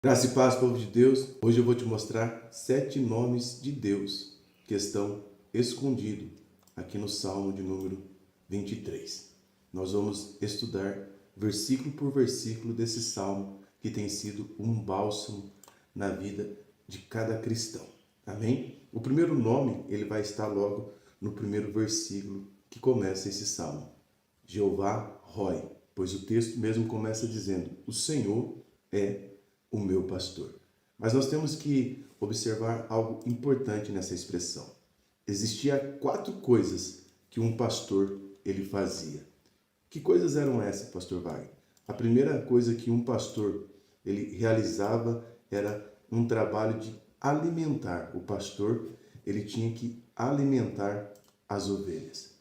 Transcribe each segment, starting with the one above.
Graça e paz, povo de Deus. Hoje eu vou te mostrar 7 nomes de Deus que estão escondidos aqui no Salmo de número 23. Nós vamos estudar versículo por versículo desse salmo que tem sido um bálsamo na vida de cada cristão. Amém? O primeiro nome, ele vai estar logo no primeiro versículo que começa esse salmo. Jeová Roi, pois o texto mesmo começa dizendo: o Senhor é o meu pastor. Mas nós temos que observar algo importante nessa expressão. Existia 4 coisas que um pastor ele fazia. Que coisas eram essas, pastor Wagner? A primeira coisa que um pastor ele realizava era um trabalho de alimentar. O pastor ele tinha que alimentar as ovelhas.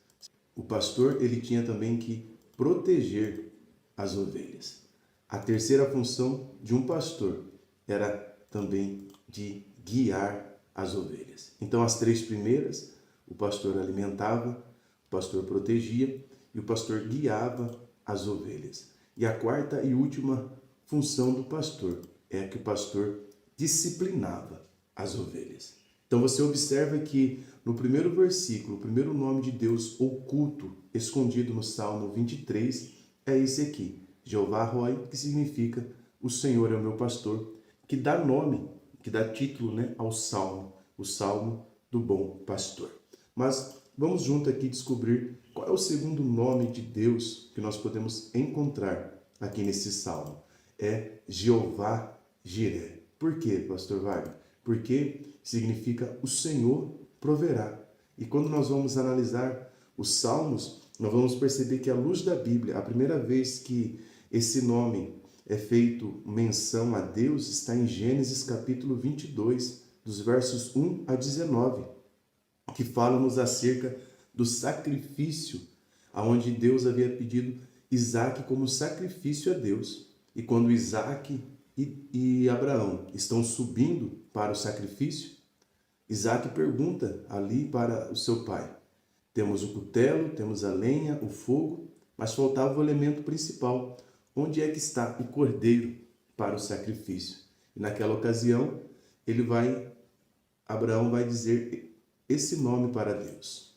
O pastor ele tinha também que proteger as ovelhas. A terceira função de um pastor era também de guiar as ovelhas. Então, as 3 primeiras, o pastor alimentava, o pastor protegia e o pastor guiava as ovelhas. E a quarta e última função do pastor é que o pastor disciplinava as ovelhas. Então, você observa que no primeiro versículo, o primeiro nome de Deus oculto, escondido no Salmo 23, é esse aqui. Jeová Roi, que significa o Senhor é o meu pastor, que dá nome, que dá título, ao salmo, o salmo do bom pastor. Mas vamos junto aqui descobrir qual é o segundo nome de Deus que nós podemos encontrar aqui nesse salmo. É Jeová Jiré. Por quê, pastor Wagner? Porque significa o Senhor proverá. E quando nós vamos analisar os salmos, nós vamos perceber que à luz da Bíblia, a primeira vez que esse nome é feito menção a Deus está em Gênesis capítulo 22, dos versos 1 a 19, que fala-nos acerca do sacrifício, aonde Deus havia pedido Isaac como sacrifício a Deus. E quando Isaac e Abraão estão subindo para o sacrifício, Isaac pergunta ali para o seu pai: temos o cutelo, temos a lenha, o fogo, mas faltava o elemento principal. Onde é que está o cordeiro para o sacrifício? E naquela ocasião, Abraão vai dizer esse nome para Deus: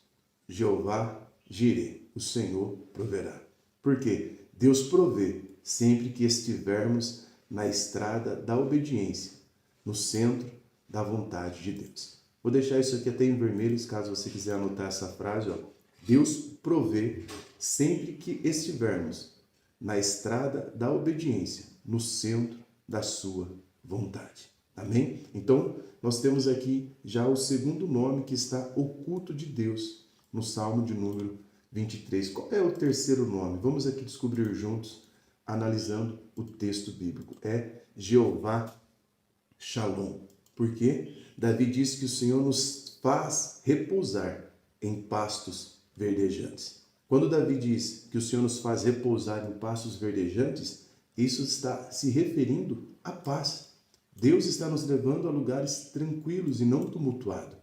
Jeová Jiré, o Senhor proverá. Por quê? Deus provê sempre que estivermos na estrada da obediência, no centro da vontade de Deus. Vou deixar isso aqui até em vermelho, caso você quiser anotar essa frase. Deus provê sempre que estivermos na estrada da obediência, no centro da sua vontade. Amém? Então, nós temos aqui já o segundo nome que está oculto de Deus no Salmo de número 23. Qual é o terceiro nome? Vamos aqui descobrir juntos, analisando o texto bíblico. É Jeová Shalom. Por quê? Davi diz que o Senhor nos faz repousar em pastos verdejantes. Quando Davi diz que o Senhor nos faz repousar em pastos verdejantes, isso está se referindo à paz. Deus está nos levando a lugares tranquilos e não tumultuados.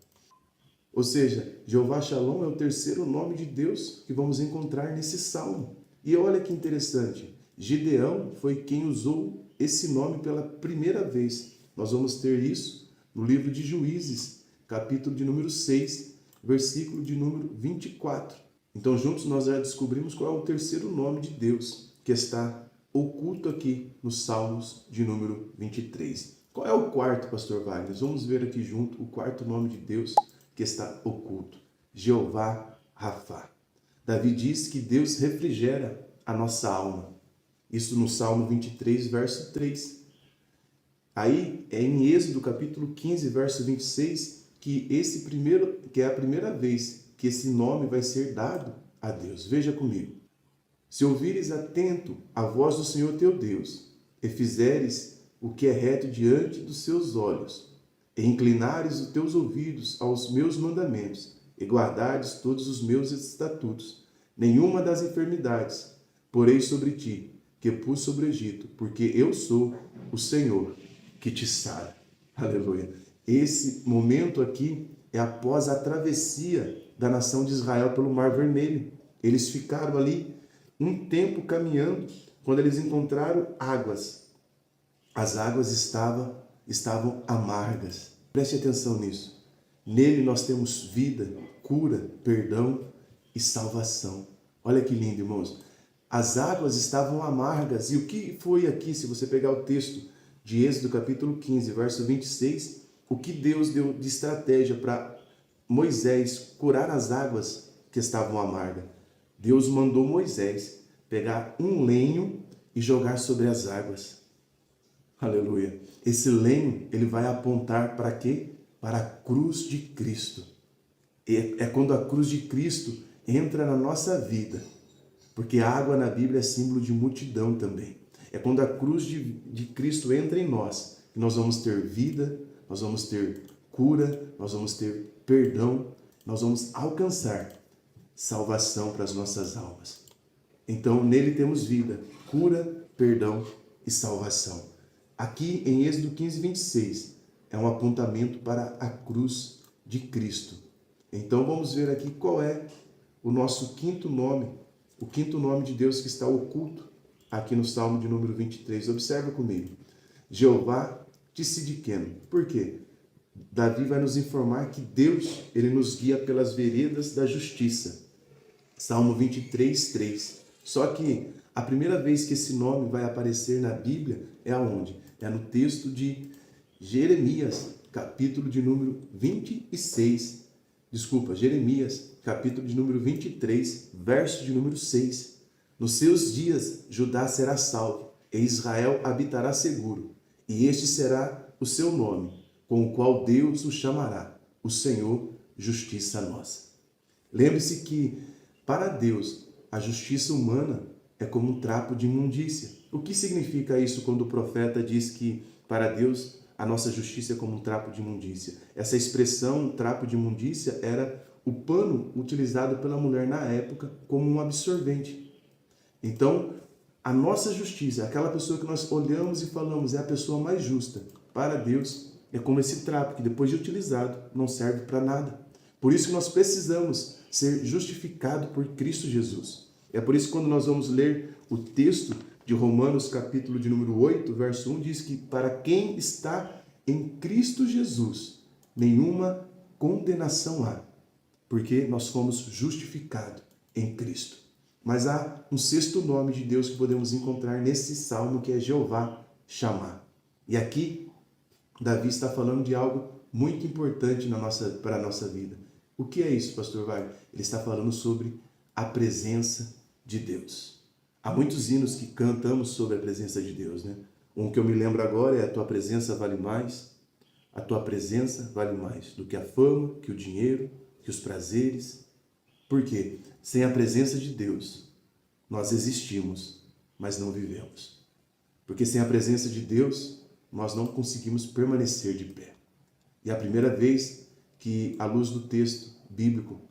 Ou seja, Jeová Shalom é o terceiro nome de Deus que vamos encontrar nesse salmo. E olha que interessante, Gideão foi quem usou esse nome pela primeira vez. Nós vamos ter isso no livro de Juízes, capítulo de número 6, versículo de número 24. Então, juntos nós já descobrimos qual é o terceiro nome de Deus que está oculto aqui nos Salmos de número 23. Qual é o quarto, pastor Wagner? Vamos ver aqui junto o quarto nome de Deus que está oculto. Jeová Rafá. Davi diz que Deus refrigera a nossa alma. Isso no Salmo 23, verso 3. Aí é em Êxodo capítulo 15, verso 26, que é a primeira vez que esse nome vai ser dado a Deus. Veja comigo. Se ouvires atento a voz do Senhor teu Deus, e fizeres o que é reto diante dos seus olhos, e inclinares os teus ouvidos aos meus mandamentos, e guardares todos os meus estatutos, nenhuma das enfermidades porei sobre ti, que pus sobre o Egito, porque eu sou o Senhor que te sara. Aleluia. Esse momento aqui é após a travessia da nação de Israel pelo Mar Vermelho. Eles ficaram ali um tempo caminhando, quando eles encontraram águas. as águas estavam amargas. Preste atenção nisso. Nele nós temos vida, cura, perdão e salvação. Olha que lindo, irmãos. As águas estavam amargas. E o que foi aqui, se você pegar o texto de Êxodo capítulo 15, verso 26, o que Deus deu de estratégia para Moisés curar as águas que estavam amargas? Deus mandou Moisés pegar um lenho e jogar sobre as águas. Aleluia. Esse lenho, ele vai apontar para quê? Para a cruz de Cristo. É quando a cruz de Cristo entra na nossa vida. Porque a água na Bíblia é símbolo de multidão também. É quando a cruz de Cristo entra em nós, que nós vamos ter vida, nós vamos ter cura, nós vamos ter perdão, nós vamos alcançar salvação para as nossas almas. Então, nele temos vida, cura, perdão e salvação. Aqui em Êxodo 15, 26, é um apontamento para a cruz de Cristo. Então, vamos ver aqui qual é o nosso quinto nome, o quinto nome de Deus que está oculto aqui no Salmo de número 23. Observa comigo. Jeová Tsidkenu. Por quê? Davi vai nos informar que Deus, ele nos guia pelas veredas da justiça. Salmo 23, 3. Só que a primeira vez que esse nome vai aparecer na Bíblia é aonde? É no texto de Jeremias, capítulo de número 26. Jeremias, capítulo de número 23, verso de número 6. Nos seus dias, Judá será salvo, e Israel habitará seguro, e este será o seu nome, com o qual Deus o chamará, o Senhor, justiça nossa. Lembre-se que, para Deus, a justiça humana é como um trapo de imundícia. O que significa isso quando o profeta diz que, para Deus, a nossa justiça é como um trapo de imundícia? Essa expressão, trapo de imundícia, era o pano utilizado pela mulher na época como um absorvente. Então, a nossa justiça, aquela pessoa que nós olhamos e falamos é a pessoa mais justa, para Deus é como esse trapo que depois de utilizado não serve para nada. Por isso que nós precisamos ser justificados por Cristo Jesus. É por isso que quando nós vamos ler o texto de Romanos capítulo de número 8, verso 1, diz que para quem está em Cristo Jesus, nenhuma condenação há, porque nós fomos justificados em Cristo. Mas há um sexto nome de Deus que podemos encontrar nesse salmo, que é Jeová Chamar. E aqui, Davi está falando de algo muito importante para a nossa vida. O que é isso, pastor Wagner? Ele está falando sobre a presença de Deus. Há muitos hinos que cantamos sobre a presença de Deus, né? Um que eu me lembro agora é: a tua presença vale mais, a tua presença vale mais do que a fama, que o dinheiro, que os prazeres. Por quê? Sem a presença de Deus, nós existimos, mas não vivemos. Porque sem a presença de Deus, nós não conseguimos permanecer de pé. E a primeira vez que, à luz do texto bíblico,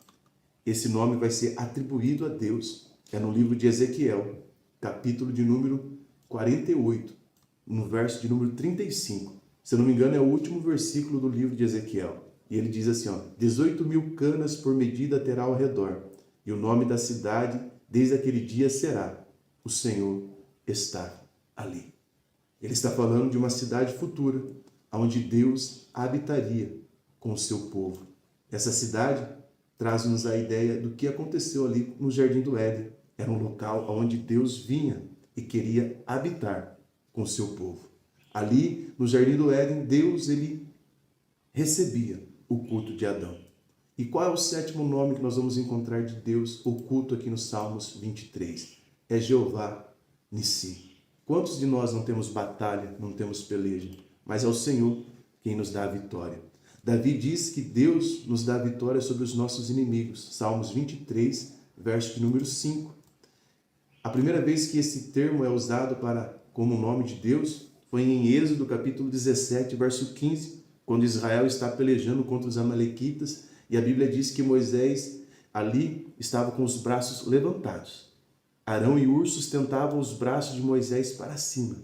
esse nome vai ser atribuído a Deus é no livro de Ezequiel, capítulo de número 48, no verso de número 35. Se eu não me engano, é o último versículo do livro de Ezequiel. E ele diz assim, 18.000 canas por medida terá ao redor, e o nome da cidade desde aquele dia será: o Senhor está ali. Ele está falando de uma cidade futura, onde Deus habitaria com o seu povo. Essa cidade traz-nos a ideia do que aconteceu ali no Jardim do Éden. Era um local onde Deus vinha e queria habitar com o seu povo. Ali, no Jardim do Éden, Deus ele recebia o culto de Adão. E qual é o sétimo nome que nós vamos encontrar de Deus oculto aqui no Salmos 23? É Jeová Nissi. Quantos de nós não temos batalha, não temos peleja? Mas é o Senhor quem nos dá a vitória. Davi diz que Deus nos dá a vitória sobre os nossos inimigos. Salmos 23, verso de número 5. A primeira vez que esse termo é usado como nome de Deus foi em Êxodo capítulo 17, verso 15, quando Israel está pelejando contra os amalequitas, e a Bíblia diz que Moisés ali estava com os braços levantados. Arão e Hur sustentavam os braços de Moisés para cima.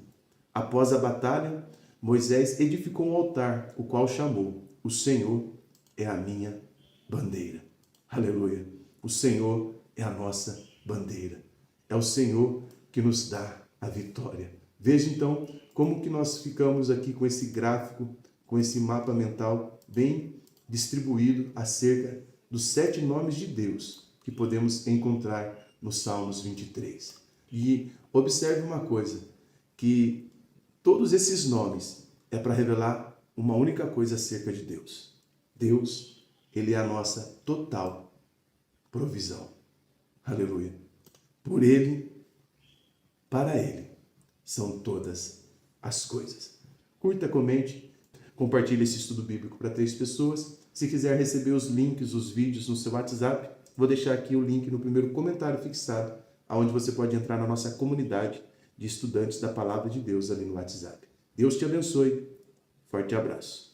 Após a batalha, Moisés edificou um altar, o qual chamou: o Senhor é a minha bandeira. Aleluia! O Senhor é a nossa bandeira. É o Senhor que nos dá a vitória. Veja então como que nós ficamos aqui com esse gráfico, com esse mapa mental bem distribuído acerca dos 7 nomes de Deus que podemos encontrar no Salmos 23. E observe uma coisa, que todos esses nomes é para revelar uma única coisa acerca de Deus. Deus, Ele é a nossa total provisão. Aleluia. Por Ele, para Ele, são todas as coisas. Curta, comente, compartilhe esse estudo bíblico para 3 pessoas. Se quiser receber os links, os vídeos no seu WhatsApp, vou deixar aqui o link no primeiro comentário fixado, onde você pode entrar na nossa comunidade de estudantes da Palavra de Deus ali no WhatsApp. Deus te abençoe. Forte abraço.